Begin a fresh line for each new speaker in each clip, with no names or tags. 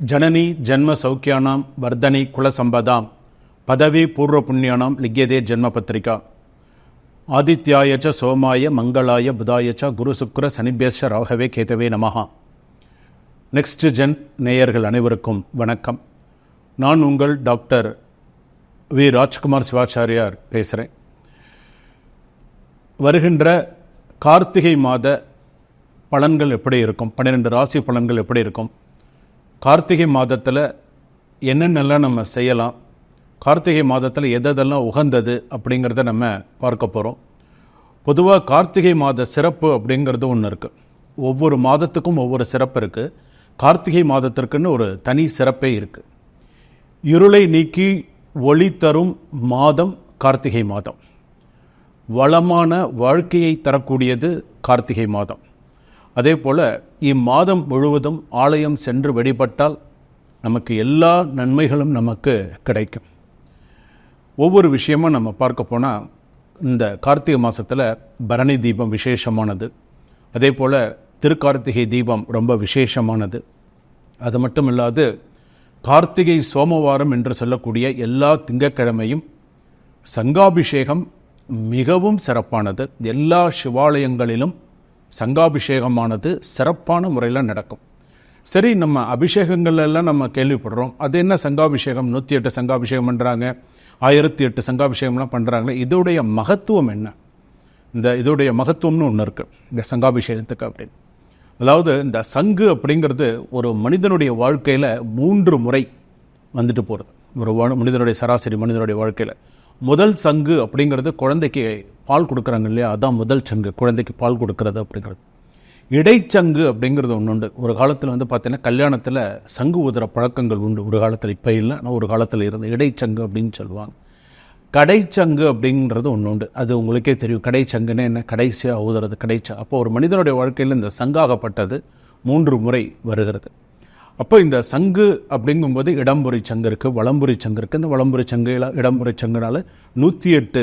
ஜனனி ஜன்ம சௌக்கியானாம் வர்தனி குலசம்பதாம் பதவி பூர்வ புண்ணியானாம் லிக்யதே ஜென்ம பத்திரிகா ஆதித்யாயச்ச சோமாய மங்களாய புதாயச்ச குரு சுக்ர சனிபேஷ ராகவே கேதவே நமஹா. நெக்ஸ்ட் ஜென் நேயர்கள் அனைவருக்கும் வணக்கம். நான் உங்கள் டாக்டர் வி ராஜ்குமார் சிவாச்சாரியார் பேசுகிறேன். வருகின்ற கார்த்திகை மாத பலன்கள் எப்படி இருக்கும், 12 ராசி பலன்கள் எப்படி இருக்கும், கார்த்திகை மாதத்தில் என்னென்னலாம் நம்ம செய்யலாம், கார்த்திகை மாதத்தில் எதெல்லாம் உகந்தது அப்படிங்கிறத நம்ம பார்க்க போகிறோம். பொதுவாக கார்த்திகை மாத சிறப்பு அப்படிங்கிறது ஒன்று இருக்குது. ஒவ்வொரு மாதத்துக்கும் ஒவ்வொரு சிறப்பு இருக்குது. கார்த்திகை மாதத்திற்குன்னு ஒரு தனி சிறப்பே இருக்குது. இருளை நீக்கி ஒளி தரும் மாதம் கார்த்திகை மாதம். வளமான வாழ்க்கையை தரக்கூடியது கார்த்திகை மாதம். அதே போல் இம்மாதம் முழுவதும் ஆலயம் சென்று வழிபட்டால் நமக்கு எல்லா நன்மைகளும் நமக்கு கிடைக்கும். ஒவ்வொரு விஷயமும் நம்ம பார்க்க போனால் இந்த கார்த்திகை மாதத்தில் பரணி தீபம் விசேஷமானது. அதே போல் திருக்கார்த்திகை தீபம் ரொம்ப விசேஷமானது. அது மட்டும் இல்லாது கார்த்திகை சோமவாரம் என்று சொல்லக்கூடிய எல்லா திங்கட்கிழமையும் சங்காபிஷேகம் மிகவும் சிறப்பானது. எல்லா சிவாலயங்களிலும் சங்காபிஷேகமானது சிறப்பான முறையில் நடக்கும். சரி, நம்ம அபிஷேகங்கள் எல்லாம் நம்ம கேள்விப்படுறோம். அது என்ன சங்காபிஷேகம், 108 சங்காபிஷேகம் பண்ணுறாங்க, 1008 சங்காபிஷேகம்லாம் பண்ணுறாங்களே, இதோடைய மகத்துவம் என்ன? இதோடைய மகத்துவம்னு ஒன்று இருக்குது இந்த சங்காபிஷேகத்துக்கு அப்படின்னு. அதாவது இந்த சங்கு அப்படிங்கிறது ஒரு மனிதனுடைய வாழ்க்கையில் 3 முறை வந்துட்டு போகிறது. ஒரு மனிதனுடைய சராசரி மனிதனுடைய வாழ்க்கையில் முதல் சங்கு அப்படிங்கிறது குழந்தைக்கு பால் கொடுக்குறாங்க இல்லையா, அதான் முதல் சங்கு, குழந்தைக்கு பால் கொடுக்கறது அப்படிங்கிறது. இடைச்சங்கு அப்படிங்கிறது ஒன்று உண்டு. ஒரு காலத்தில் பார்த்தீங்கன்னா கல்யாணத்தில் சங்கு ஊதுற பழக்கங்கள் உண்டு. ஒரு காலத்தில் இப்போ இல்லை, ஆனால் ஒரு காலத்தில் இருந்த இடைச்சங்கு அப்படின்னு சொல்லுவாங்க. கடைச்சங்கு அப்படிங்கிறது ஒன்று உண்டு. அது உங்களுக்கே தெரியும். கடைச்சங்குன்னு என்ன, கடைசியாக ஊதுறது கடைச்சா. அப்போ ஒரு மனிதனுடைய வாழ்க்கையில் இந்த சங்காகப்பட்டது 3 முறை வருகிறது. அப்போ இந்த சங்கு அப்படிங்கும்போது இடம்புரி சங்கு இருக்குது, வலம்புரி சங்கு இருக்குது. இந்த வலம்புரி சங்கு இடம்புரி சங்குனால 108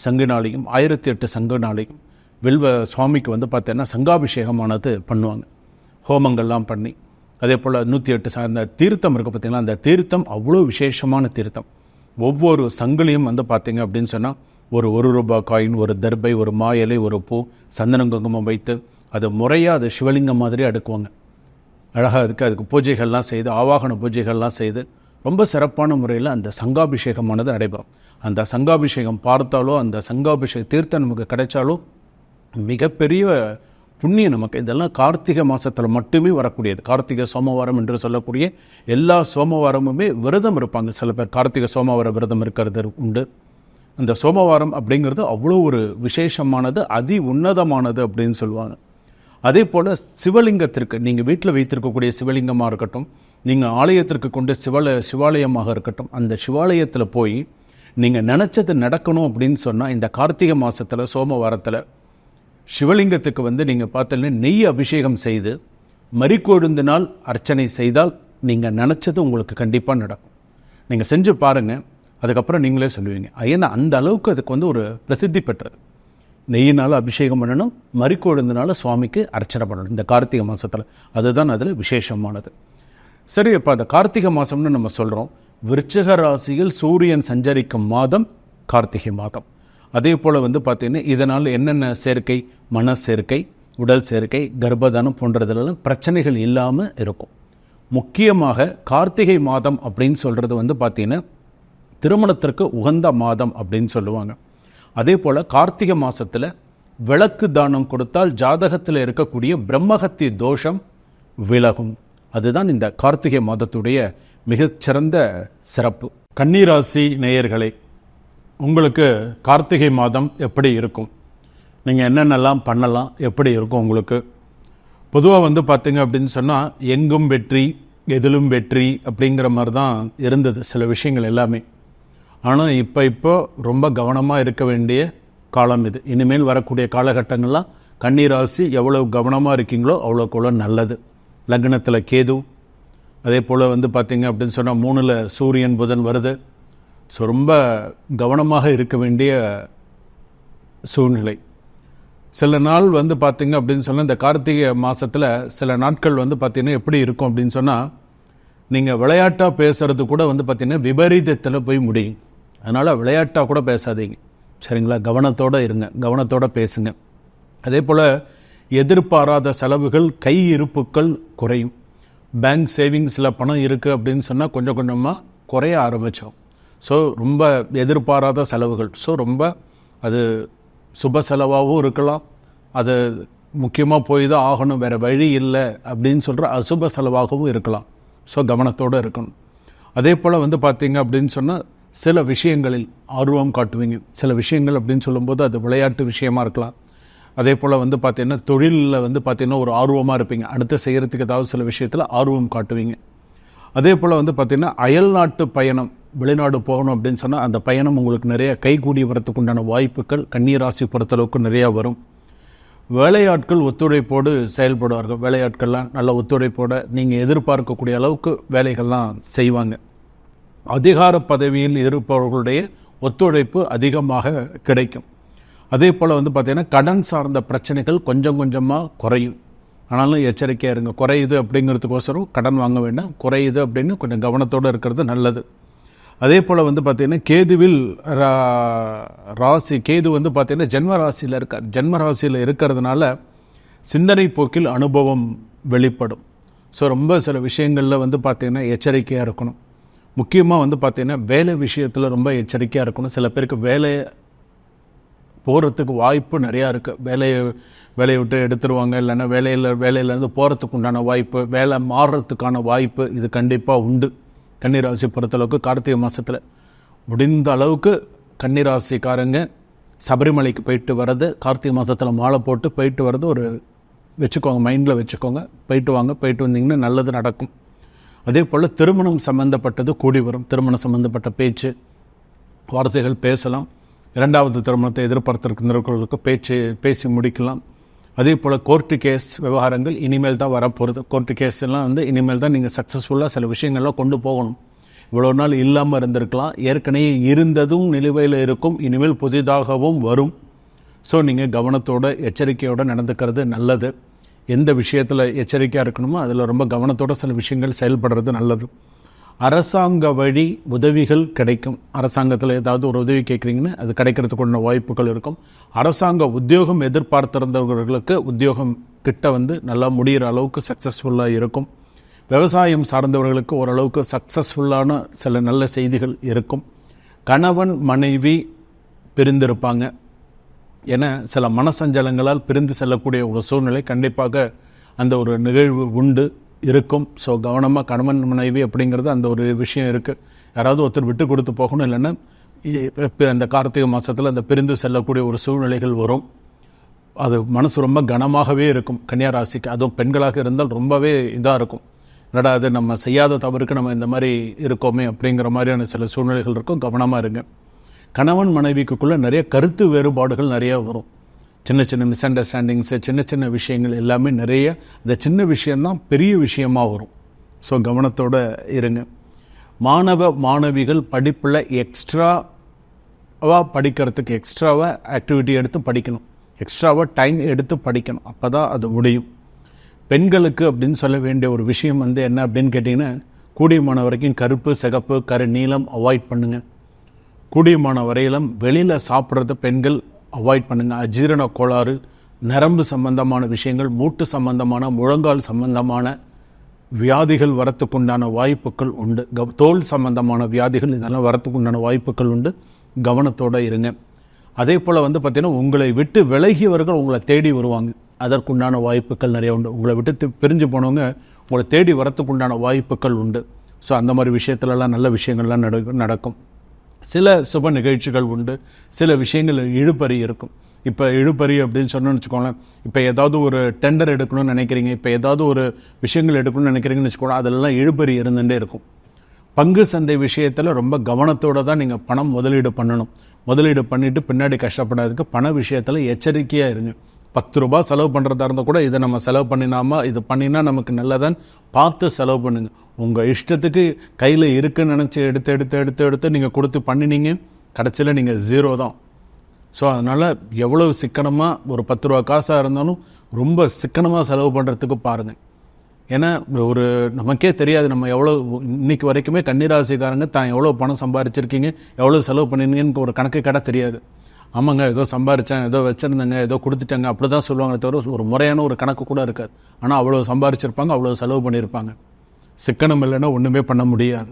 சங்குனாலையும் 1008 சங்குனாலையும் வில்வ சுவாமிக்கு பார்த்தீங்கன்னா சங்காபிஷேகமானது பண்ணுவாங்க, ஹோமங்கள்லாம் பண்ணி. அதே போல் 108 அந்த தீர்த்தம் இருக்குது பார்த்திங்கன்னா, அந்த தீர்த்தம் அவ்வளோ விசேஷமான தீர்த்தம். ஒவ்வொரு சங்குலையும் பார்த்திங்க அப்படின்னு சொன்னால் ஒரு ₹1 காயின், ஒரு தர்பை, ஒரு மா இலை, ஒரு பூ, சந்தன குங்குமம் வைத்து அது முறையாக அது சிவலிங்கம் மாதிரி அடுக்குவாங்க. அழகாக இருக்குது. அதுக்கு பூஜைகள்லாம் செய்து, ஆவாகன பூஜைகள்லாம் செய்து ரொம்ப சிறப்பான முறையில் அந்த சங்காபிஷேகமானது நடைபெறும். அந்த சங்காபிஷேகம் பார்த்தாலோ, அந்த சங்காபிஷேக தீர்த்தம் நமக்கு கிடைச்சாலோ மிகப்பெரிய புண்ணியம் நமக்கு. இதெல்லாம் கார்த்திகை மாதத்தில் மட்டுமே வரக்கூடியது. கார்த்திகை சோமவாரம் என்று சொல்லக்கூடிய எல்லா சோமவாரமுமே விரதம் இருப்பாங்க. சில பேர் கார்த்திகை சோமவார விரதம் இருக்கிறது உண்டு. அந்த சோமவாரம் அப்படிங்கிறது அவ்வளோ ஒரு விசேஷமானது, அதி உன்னதமானது அப்படின்னு சொல்லுவாங்க. அதே போல் சிவலிங்கத்திற்கு, நீங்கள் வீட்டில் வைத்திருக்கக்கூடிய சிவலிங்கமாக இருக்கட்டும், நீங்கள் ஆலயத்திற்கு கொண்டு சிவாலயமாக இருக்கட்டும், அந்த சிவாலயத்தில் போய் நீங்கள் நினச்சது நடக்கணும் அப்படின்னு சொன்னால் இந்த கார்த்திகை மாதத்தில் சோமவாரத்தில் சிவலிங்கத்துக்கு நீங்கள் பார்த்தீங்கன்னா நெய் அபிஷேகம் செய்து மறிக்கொழுந்தினால் அர்ச்சனை செய்தால் நீங்கள் நினச்சது உங்களுக்கு கண்டிப்பாக நடக்கும். நீங்கள் செஞ்சு பாருங்கள், அதுக்கப்புறம் நீங்களே சொல்லுவீங்க. ஏன்னா அந்த அளவுக்கு அதுக்கு ஒரு பிரசித்தி பெற்றது. நெய்யினால் அபிஷேகம் பண்ணணும், மறிக்கொழுந்தினால சுவாமிக்கு அர்ச்சனை பண்ணணும் இந்த கார்த்திகை மாதத்தில். அதுதான் அதில் விசேஷமானது. சரி, இப்போ அந்த கார்த்திகை மாதம்னு நம்ம சொல்கிறோம். விருச்சிக ராசியில் சூரியன் சஞ்சரிக்கும் மாதம் கார்த்திகை மாதம். அதே போல் பார்த்திங்கன்னா இதனால் என்னென்ன சேர்க்கை, மன சேர்க்கை, உடல் சேர்க்கை, கர்ப்பதானம் போன்றதுலாம் பிரச்சனைகள் இல்லாமல் இருக்கும். முக்கியமாக கார்த்திகை மாதம் அப்படின்னு சொல்கிறது பார்த்திங்கன்னா திருமணத்திற்கு உகந்த மாதம் அப்படின்னு சொல்லுவாங்க. அதே போல் கார்த்திகை மாதத்தில் விளக்கு தானம் கொடுத்தால் ஜாதகத்தில் இருக்கக்கூடிய பிரம்மஹத்தி தோஷம் விலகும். அதுதான் இந்த கார்த்திகை மாதத்துடைய மிகச்சிறந்த சிறப்பு. கன்னிராசி நேயர்களே, உங்களுக்கு கார்த்திகை மாதம் எப்படி இருக்கும், நீங்கள் என்னென்னலாம் பண்ணலாம், எப்படி இருக்கும் உங்களுக்கு? பொதுவாக பார்த்தீங்க அப்படின்னு சொன்னால் எங்கும் வெற்றி எதிலும் வெற்றி அப்படிங்கிற மாதிரி தான் இருந்தது சில விஷயங்கள் எல்லாமே. ஆனால் இப்போ ரொம்ப கவனமாக இருக்க வேண்டிய காலம் இது. இனிமேல் வரக்கூடிய காலகட்டங்கள்லாம் கன்னிராசி எவ்வளோ கவனமாக இருக்கீங்களோ அவ்வளோக்கு நல்லது. லக்னத்தில் கேது, அதே போல் பார்த்திங்க அப்படின்னு சொன்னால் 3ல் சூரியன் புதன் வருது. ஸோ ரொம்ப கவனமாக இருக்க வேண்டிய சூழ்நிலை. சில நாள் பார்த்திங்க அப்படின்னு சொன்னால் இந்த கார்த்திகை மாதத்தில் சில நாட்கள் பார்த்திங்கன்னா எப்படி இருக்கும் அப்படின்னு சொன்னால் நீங்கள் விளையாட்டாக பேசுகிறது கூட வந்து பார்த்திங்கன்னா விபரீதத்தில் போய் முடியும். அதனால் விளையாட்டாக கூட பேசாதீங்க, சரிங்களா? கவனத்தோடு இருங்க, கவனத்தோடு பேசுங்க. அதே போல் எதிர்பாராத செலவுகள், கை இருப்புக்கள் குறையும். பேங்க் சேவிங்ஸில் பணம் இருக்குது அப்படின்னு சொன்னால் கொஞ்சம் கொஞ்சமாக குறைய ஆரம்பித்தோம். ஸோ ரொம்ப எதிர்பாராத செலவுகள், ஸோ ரொம்ப அது சுப செலவாகவும் இருக்கலாம், அது முக்கியமாக போய் தான் ஆகணும், வேறு வழி இல்லை அப்படின்னு சொல்கிற அசுப செலவாகவும் இருக்கலாம். ஸோ கவனத்தோடு இருக்கணும். அதே போல் வந்து பார்த்திங்க அப்படின்னு சொன்னால் சில விஷயங்களில் ஆர்வம் காட்டுவீங்க. சில விஷயங்கள் அப்படின்னு சொல்லும்போது அது விளையாட்டு விஷயமா இருக்கலாம். அதே போல் வந்து பார்த்திங்கன்னா தொழிலில் வந்து பார்த்திங்கன்னா ஒரு ஆர்வமாக இருப்பீங்க, அடுத்து செய்கிறதுக்கு ஏதாவது சில விஷயத்தில் ஆர்வம் காட்டுவீங்க. அதே போல் வந்து பார்த்திங்கன்னா அயல்நாட்டு பயணம், வெளிநாடு போகணும் அப்படின்னு சொன்னால் அந்த பயணம் உங்களுக்கு நிறைய கைகூடி வரத்துக்கு உண்டான வாய்ப்புகள் கன்னிராசி பொறுத்தளவுக்கு நிறையா வரும். வேலையாட்கள் ஒத்துழைப்போடு செயல்படுவார்கள். வேலையாட்கள்லாம் நல்ல ஒத்துழைப்போடு நீங்கள் எதிர்பார்க்கக்கூடிய அளவுக்கு வேலைகள்லாம் செய்வாங்க. அதிகார பதவியில் இருப்பவர்களுடைய ஒத்துழைப்பு அதிகமாக கிடைக்கும். அதே போல் வந்து பார்த்திங்கன்னா கடன் சார்ந்த பிரச்சனைகள் கொஞ்சம் கொஞ்சமாக குறையும். ஆனாலும் எச்சரிக்கையாக இருங்க. குறையுது அப்படிங்கிறதுக்கோசரம் கடன் வாங்க வேண்டாம், குறையுது அப்படின்னு கொஞ்சம் கவனத்தோடு இருக்கிறது நல்லது. அதே போல் வந்து பார்த்திங்கன்னா கேதுவில் கேது வந்து பார்த்திங்கன்னா ஜென்ம ராசியில் இருக்கார். ஜென்ம ராசியில் இருக்கிறதுனால சிந்தனை போக்கில் அனுபவம் வெளிப்படும். ஸோ ரொம்ப சில விஷயங்களில் வந்து பார்த்திங்கன்னா எச்சரிக்கையாக இருக்கணும். முக்கியமாக வந்து பார்த்திங்கன்னா வேலை விஷயத்தில் ரொம்ப எச்சரிக்கையாக இருக்கணும். சில பேருக்கு வேலை போகிறதுக்கு வாய்ப்பு நிறையா இருக்குது. வேலையை விட்டு எடுத்துருவாங்க, இல்லைன்னா வேலையிலேருந்து போகிறதுக்கு உண்டான வாய்ப்பு, வேலை மாறுறதுக்கான வாய்ப்பு இது கண்டிப்பாக உண்டு. கன்னிராசி பொறுத்தளவுக்கு கார்த்திகை மாதத்தில் முடிந்த அளவுக்கு கன்னிராசிக்காரங்க சபரிமலைக்கு போயிட்டு வர்றது, கார்த்திகை மாதத்தில் மாலை போட்டு போயிட்டு வர்றது ஒரு வச்சுக்கோங்க, மைண்டில் வச்சுக்கோங்க. போயிட்டு வாங்க, போயிட்டு வந்தீங்கன்னா நல்லது நடக்கும். அதே போல் திருமணம் சம்மந்தப்பட்டது கூடி வரும். திருமணம் சம்மந்தப்பட்ட பேச்சு வார்த்தைகள் பேசலாம். இரண்டாவது திருமணத்தை எதிர்பார்த்திருக்கிறவர்களுக்கு பேசி முடிக்கலாம். அதே போல் கோர்ட்டு கேஸ் விவகாரங்கள் இனிமேல் தான் வரப்போகிறது. கோர்ட்டு கேஸ் எல்லாம் வந்து இனிமேல் தான் நீங்கள் சக்ஸஸ்ஃபுல்லாக சில விஷயங்கள்லாம் கொண்டு போகணும். இவ்வளோ நாள் இல்லாமல் இருந்திருக்கலாம், ஏற்கனவே இருந்ததும் நிலுவையில் இருக்கும், இனிமேல் புதிதாகவும் வரும். ஸோ நீங்கள் கவனத்தோடு எச்சரிக்கையோடு நடந்துக்கிறது நல்லது. எந்த விஷயத்தில் எச்சரிக்கையாக இருக்கணுமோ அதில் ரொம்ப கவனத்தோடு சில விஷயங்கள் செயல்படுறது நல்லது. அரசாங்க வழி உதவிகள் கிடைக்கும். அரசாங்கத்தில் ஏதாவது ஒரு உதவி கேட்குறீங்கன்னா அது கிடைக்கிறதுக்குள்ள வாய்ப்புகள் இருக்கும். அரசாங்க உத்தியோகம் எதிர்பார்த்திருந்தவர்களுக்கு உத்தியோகம் கிட்ட வந்து நல்லா முடிகிற அளவுக்கு சக்ஸஸ்ஃபுல்லாக இருக்கும். விவசாயம் சார்ந்தவர்களுக்கு ஓரளவுக்கு சக்ஸஸ்ஃபுல்லான சில நல்ல செய்திகள் இருக்கும். கணவன் மனைவி பிரிந்திருப்பாங்க, என சில மனசஞ்சலங்களால் பிரிந்து செல்லக்கூடிய ஒரு சூழ்நிலை கண்டிப்பாக அந்த ஒரு நிகழ்வு உண்டு இருக்கும். ஸோ கவனமாக கணவன் மனைவி அப்படிங்கிறது அந்த ஒரு விஷயம் இருக்குது. யாராவது ஒருத்தர் விட்டு கொடுத்து போகணும், இல்லைன்னா அந்த கார்த்திகை மாதத்தில் அந்த பிரிந்து செல்லக்கூடிய ஒரு சூழ்நிலைகள் வரும். அது மனசு ரொம்ப கனமாகவே இருக்கும் கன்னியாராசிக்கு. அதுவும் பெண்களாக இருந்தால் ரொம்பவே இதாக இருக்கும். என்னடா அது நம்ம செய்யாத தவறுக்கு நம்ம இந்த மாதிரி இருக்கோமே அப்படிங்கிற மாதிரியான சில சூழ்நிலைகள் இருக்கும். கவனமாக இருங்க. கணவன் மனைவிக்குள்ளே நிறைய கருத்து வேறுபாடுகள் நிறையா வரும். சின்ன சின்ன மிஸ் அண்டர்ஸ்டாண்டிங்ஸு, சின்ன சின்ன விஷயங்கள் எல்லாமே நிறைய, இந்த சின்ன விஷயம்தான் பெரிய விஷயமாக வரும். ஸோ கவனத்தோடு இருங்க. மாணவ மாணவிகள் படிப்பில் எக்ஸ்ட்ராவாக படிக்கிறதுக்கு எக்ஸ்ட்ராவாக ஆக்டிவிட்டி எடுத்து படிக்கணும், எக்ஸ்ட்ராவாக டைம் எடுத்து படிக்கணும், அப்போ தான் அது முடியும். பெண்களுக்கு அப்படின்னு சொல்ல வேண்டிய ஒரு விஷயம் வந்து என்ன அப்படின்னு கேட்டிங்கன்னா, கூடியமான வரைக்கும் கருப்பு, சிகப்பு, நீலம் அவாய்ட் பண்ணுங்கள். கூடியமான வரையிலும் வெளியில் சாப்பிட்றத பெண்கள் அவாய்ட் பண்ணுங்கள். அஜீரண கோளாறு, நரம்பு சம்பந்தமான விஷயங்கள், மூட்டு சம்பந்தமான, முழங்கால் சம்பந்தமான வியாதிகள் வரத்துக்குண்டான வாய்ப்புகள் உண்டு. தோல் சம்பந்தமான வியாதிகள் இதெல்லாம் வரத்துக்குண்டான வாய்ப்புகள் உண்டு. கவனத்தோடு இருங்க. அதே போல் வந்து பார்த்திங்கன்னா உங்களை விட்டு விலகியவர்கள் உங்களை தேடி வருவாங்க, அதற்குண்டான வாய்ப்புகள் நிறைய உண்டு. உங்களை விட்டு பிரிஞ்சு போனவங்க உங்களை தேடி வரத்துக்குண்டான வாய்ப்புகள் உண்டு. ஸோ அந்த மாதிரி விஷயத்துலலாம் நல்ல விஷயங்கள்லாம் நடக்கும். சில சுப நிகழ்ச்சிகள் உண்டு. சில விஷயங்கள் இழுபறி இருக்கும். இப்போ இழுபறி அப்படின்னு சொன்னோன்னு வச்சுக்கோங்களேன், இப்போ ஏதாவது ஒரு டெண்டர் எடுக்கணும்னு நினைக்கிறீங்க, இப்போ ஏதாவது ஒரு விஷயங்கள் எடுக்கணும்னு நினைக்கிறீங்கன்னு வச்சுக்கோங்களேன், அதெல்லாம் இழுபறி இருந்துகிட்டே இருக்கும். பங்கு சந்தை விஷயத்தில் ரொம்ப கவனத்தோடு தான் நீங்கள் பணம் முதலீடு பண்ணணும். முதலீடு பண்ணிவிட்டு பின்னாடி கஷ்டப்படாததுக்கு பண விஷயத்தில் எச்சரிக்கையாக இருங்க. 10 ரூபா செலவு பண்ணுறதா இருந்தால் கூட இதை நம்ம செலவு பண்ணினாமல் இது பண்ணினா நமக்கு நல்லதான் பார்த்து செலவு பண்ணுங்கள். உங்கள் இஷ்டத்துக்கு கையில் இருக்குன்னு நினச்சி எடுத்து நீங்கள் கொடுத்து பண்ணினீங்க, கடைசியில் நீங்கள் 0 தான். ஸோ அதனால் எவ்வளோ சிக்கனமாக ஒரு 10 ரூபா காசாக இருந்தாலும் ரொம்ப சிக்கனமாக செலவு பண்ணுறதுக்கு பாருங்கள். ஏன்னா ஒரு நமக்கே தெரியாது நம்ம எவ்வளோ இன்றைக்கி வரைக்குமே கன்னிராசிக்காரங்க தான் எவ்வளோ பணம் சம்பாரிச்சிருக்கீங்க, எவ்வளோ செலவு பண்ணிருங்கன்னு ஒரு கணக்கு கடை தெரியாது. ஆமாங்க, ஏதோ சம்பாரித்தேன், ஏதோ வச்சுருந்தேங்க, ஏதோ கொடுத்துட்டாங்க அப்படி தான் சொல்லுவாங்க தவிர ஒரு முறையான ஒரு கணக்கு கூட இருக்காது. ஆனால் அவ்வளோ சம்பாரிச்சிருப்பாங்க, அவ்வளோ செலவு பண்ணியிருப்பாங்க. சிக்கனம் இல்லைன்னா ஒன்றுமே பண்ண முடியாது.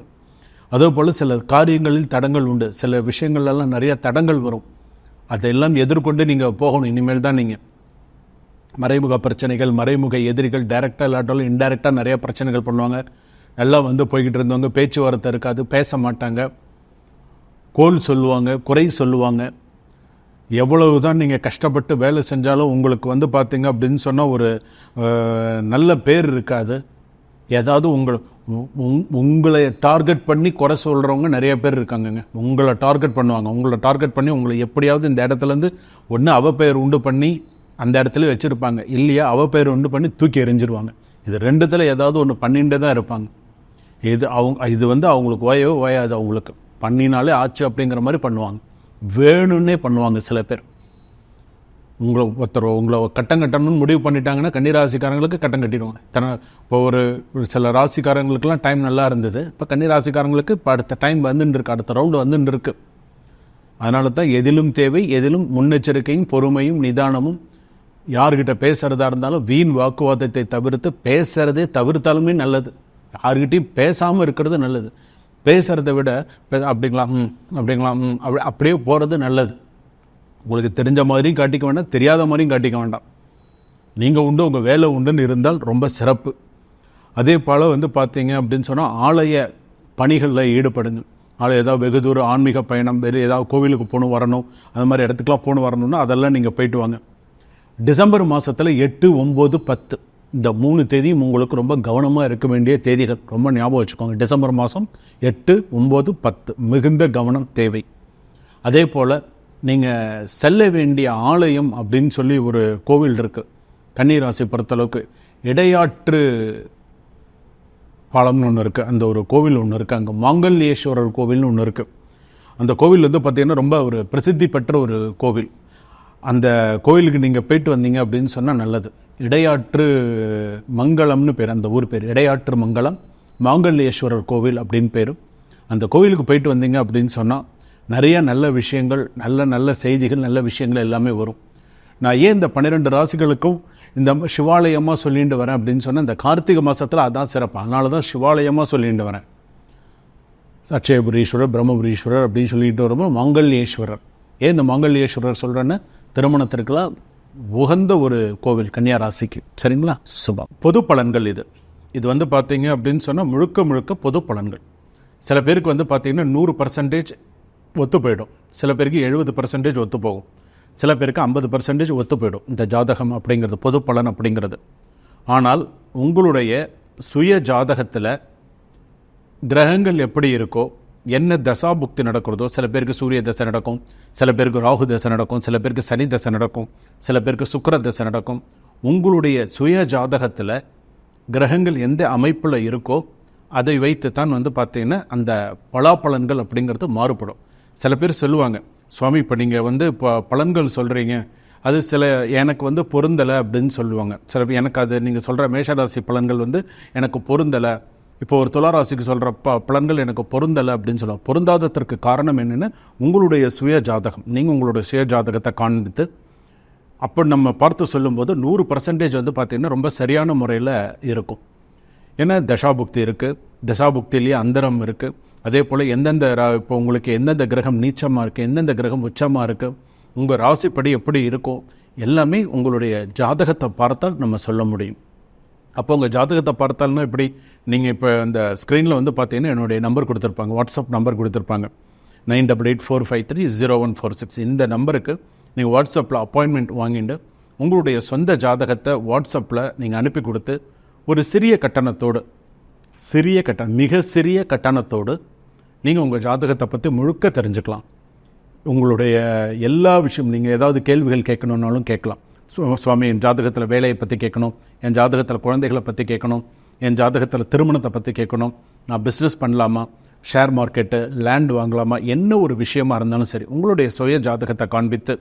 அதே போல் சில காரியங்களில் தடங்கள் உண்டு, சில விஷயங்கள்லாம் நிறைய தடங்கள் வரும். அதையெல்லாம் எதிர்கொண்டு நீங்கள் போகணும். இனிமேல் தான் நீங்கள் மறைமுக பிரச்சனைகள், மறைமுக எதிரிகள், டைரெக்டாக இல்லாட்டாலும் இன்டைரக்டாக நிறைய பிரச்சனைகள் பண்ணுவாங்க. நல்லா போய்கிட்டு இருந்தவங்க பேச்சுவார்த்தை இருக்காது, பேச மாட்டாங்க, கோல் சொல்லுவாங்க, குறை சொல்லுவாங்க. எவ்வளவு தான் நீங்கள் கஷ்டப்பட்டு வேலை செஞ்சாலும் உங்களுக்கு பார்த்தீங்க அப்படின்னு சொன்னால் ஒரு நல்ல பேர் இருக்காது. ஏதாவது உங்களை டார்கெட் பண்ணி குறை சொல்கிறவங்க நிறைய பேர் இருக்காங்கங்க. உங்களை டார்கெட் பண்ணுவாங்க, உங்களை டார்கெட் பண்ணி உங்களை எப்படியாவது இந்த இடத்துலேருந்து ஒன்று அவ பெயர் உண்டு பண்ணி அந்த இடத்துல வச்சுருப்பாங்க, இல்லையா அவ பெயர் உண்டு பண்ணி தூக்கி எறிஞ்சிருவாங்க. இது ரெண்டுத்தில் ஏதாவது ஒன்று பண்ணிகிட்டே தான் இருப்பாங்க. இது அவங்களுக்கு ஓயாது. அவங்களுக்கு பண்ணினாலே ஆச்சு அப்படிங்கிற மாதிரி பண்ணுவாங்க, வேணும்னே பண்ணுவாங்க. சில பேர் உங்களை கட்டம் கட்டணும்னு முடிவு பண்ணிட்டாங்கன்னா கன்னிராசிக்காரங்களுக்கு கட்டம் கட்டிடுவாங்க. இப்போ ஒரு சில ராசிக்காரங்களுக்கெல்லாம் டைம் நல்லா இருந்தது, இப்போ கன்னிராசிக்காரங்களுக்கு இப்போ அடுத்த டைம் வந்துட்டு இருக்கு, அடுத்த ரவுண்டு வந்துட்டு இருக்கு. அதனால தான் எதிலும் தேவை, எதிலும் முன்னெச்சரிக்கையும் பொறுமையும் நிதானமும். யார்கிட்ட பேசுகிறதா இருந்தாலும் வீண் வாக்குவாதத்தை தவிர்த்து பேசுகிறதே தவிர்த்தாலுமே நல்லது. யார்கிட்டையும் பேசாமல் இருக்கிறது நல்லது. பேசுகிறத விட அப்படிங்களா அப்படியே போகிறது நல்லது. உங்களுக்கு தெரிஞ்ச மாதிரியும் காட்டிக்க வேண்டாம், தெரியாத மாதிரியும் காட்டிக்க வேண்டாம். நீங்கள் உண்டு, உங்கள் வேலை உண்டுன்னு இருந்தால் ரொம்ப சிறப்பு. அதே போல் பார்த்தீங்க அப்படின்னு சொன்னால் ஆலய பணிகளில் ஈடுபடுங்க. ஏதாவது வெகு தூரம் ஆன்மீக பயணம், வேறு ஏதாவது கோவிலுக்கு போகணும் வரணும், அந்த மாதிரி இடத்துக்குலாம் போகணும் வரணும்னா அதெல்லாம் நீங்கள் போயிட்டு வாங்க. டிசம்பர் மாதத்தில் 8, 9, 10 இந்த 3 தேதியும் உங்களுக்கு ரொம்ப கவனமாக இருக்க வேண்டிய தேதிகள். ரொம்ப ஞாபகம் வச்சுக்கோங்க. டிசம்பர் மாதம் 8, 9, 10 மிகுந்த கவனம் தேவை. அதே போல் நீங்கள் செல்ல வேண்டிய ஆலயம் அப்படின்னு சொல்லி ஒரு கோவில் இருக்குது கன்னிராசி பொறுத்தளவுக்கு. இடையாற்று பாலம்னு ஒன்று இருக்குது, அந்த ஒரு கோவில் ஒன்று இருக்குது. அங்கே மாங்கல்யேஸ்வரர் கோவில்னு ஒன்று இருக்குது. அந்த கோவில் பார்த்திங்கன்னா ரொம்ப ஒரு பிரசித்தி பெற்ற ஒரு கோவில். அந்த கோவிலுக்கு நீங்கள் போயிட்டு வந்தீங்க அப்படின்னு சொன்னால் நல்லது. இடையாற்று மங்கலம்னு பேர், அந்த ஊர் பேர் இடையாற்று மங்கலம், மாங்கல்யேஸ்வரர் கோவில் அப்படின்னு பேர். அந்த கோவிலுக்கு போயிட்டு வந்தீங்க அப்படின்னு சொன்னால் நிறைய நல்ல விஷயங்கள், நல்ல செய்திகள், நல்ல விஷயங்கள் எல்லாமே வரும். நான் ஏன் இந்த 12 ராசிகளுக்கும் இந்த சிவாலயமாக சொல்லிட்டு வரேன் அப்படின்னு சொன்னால், இந்த கார்த்திகை மாதத்தில் அதான் சிறப்பு. அதனால தான் சிவாலயமாக சொல்லிட்டு வரேன். அட்சயபுரீஸ்வரர், பிரம்மபுரீஸ்வரர் அப்படின்னு சொல்லிட்டு வரும்போது மாங்கல்யேஸ்வரர். ஏன் இந்த மாங்கல்யேஸ்வரர் சொல்கிறேன்னு, திருமணத்திற்கெல்லாம் உகந்த ஒரு கோவில் கன்னியா ராசிக்கு. சரிங்களா? சுபம். பொது பலன்கள் இது பார்த்தீங்க அப்படின்னு சொன்னால் முழுக்க பொது பலன்கள். சில பேருக்கு பார்த்தீங்கன்னா 100% ஒத்து போயிடும், சில பேருக்கு 70% ஒத்து போகும், சில பேருக்கு 50% ஒத்து போயிடும் இந்த ஜாதகம் அப்படிங்கிறது, பொது பலன் அப்படிங்கிறது. ஆனால் உங்களுடைய சுய ஜாதகத்தில் கிரகங்கள் எப்படி இருக்கோ, என்ன தசாபுக்தி நடக்கிறதோ, சில பேருக்கு சூரிய தசை நடக்கும், சில பேருக்கு ராகு தசை நடக்கும், சில பேருக்கு சனி தசை நடக்கும், சில பேருக்கு சுக்கிர தசை நடக்கும். உங்களுடைய சுய ஜாதகத்தில் கிரகங்கள் எந்த அமைப்பில் இருக்கோ அதை வைத்து தான் பார்த்தீங்கன்னா அந்த பலாபலன்கள் அப்படிங்கிறது மாறுபடும். சில பேர் சொல்லுவாங்க, சுவாமி இப்போ நீங்கள் இப்போ பலன்கள் சொல்கிறீங்க, அது எனக்கு பொருந்தலை அப்படின்னு சொல்லுவாங்க. சில பேர் எனக்கு அது நீங்கள் சொல்கிற மேஷராசி பலன்கள் எனக்கு பொருந்தலை, இப்போ ஒரு துளாராசிக்கு சொல்கிற பலன்கள் எனக்கு பொருந்தலை அப்படின்னு சொல்லுவாங்க. பொருந்தாததற்கு காரணம் என்னென்னு, உங்களுடைய சுய ஜாதகம், நீங்கள் உங்களுடைய சுய ஜாதகத்தை காண்பித்து அப்போ நம்ம பார்த்து சொல்லும்போது 100% பார்த்திங்கன்னா ரொம்ப சரியான முறையில் இருக்கும். ஏன்னா தசாபுக்தி இருக்குது, தசாபுக்திலேயே அந்தரம் இருக்குது. அதே போல் இப்போ உங்களுக்கு எந்தெந்த கிரகம் நீச்சமாக இருக்குது, எந்தெந்த கிரகம் உச்சமாக இருக்குது, உங்கள் ராசிப்படி எப்படி இருக்கும், எல்லாமே உங்களுடைய ஜாதகத்தை பார்த்தால் நம்ம சொல்ல முடியும். அப்போ உங்கள் ஜாதகத்தை பார்த்தால்னா இப்படி நீங்கள் இப்போ இந்த ஸ்க்ரீனில் பார்த்தீங்கன்னா என்னுடைய நம்பர் கொடுத்துருப்பாங்க, வாட்ஸ்அப் நம்பர் கொடுத்துருப்பாங்க, 9884530146. இந்த நம்பருக்கு நீங்கள் வாட்ஸ்அப்பில் அப்பாயின்மெண்ட் வாங்கிட்டு உங்களுடைய சொந்த ஜாதகத்தை வாட்ஸ்அப்பில் நீங்கள் அனுப்பி கொடுத்து ஒரு மிக சிறிய கட்டணத்தோடு நீங்கள் உங்கள் ஜாதகத்தை பற்றி முழுக்க தெரிஞ்சுக்கலாம். உங்களுடைய எல்லா விஷயம், நீங்கள் ஏதாவது கேள்விகள் கேட்கணுன்னாலும் கேட்கலாம். சுவாமி என் ஜாதகத்தில் வேலையை பற்றி கேட்கணும், என் ஜாதகத்தில் குழந்தைகளை பற்றி கேட்கணும், என் ஜாதகத்தில் திருமணத்தை பற்றி கேட்கணும், நான் பிஸ்னஸ் பண்ணலாமா, ஷேர் மார்க்கெட்டு, லேண்ட் வாங்கலாமா, என்ன ஒரு விஷயமா இருந்தாலும் சரி உங்களுடைய சுய ஜாதகத்தை காண்பித்து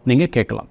நீங்கள் கேட்கலாம்.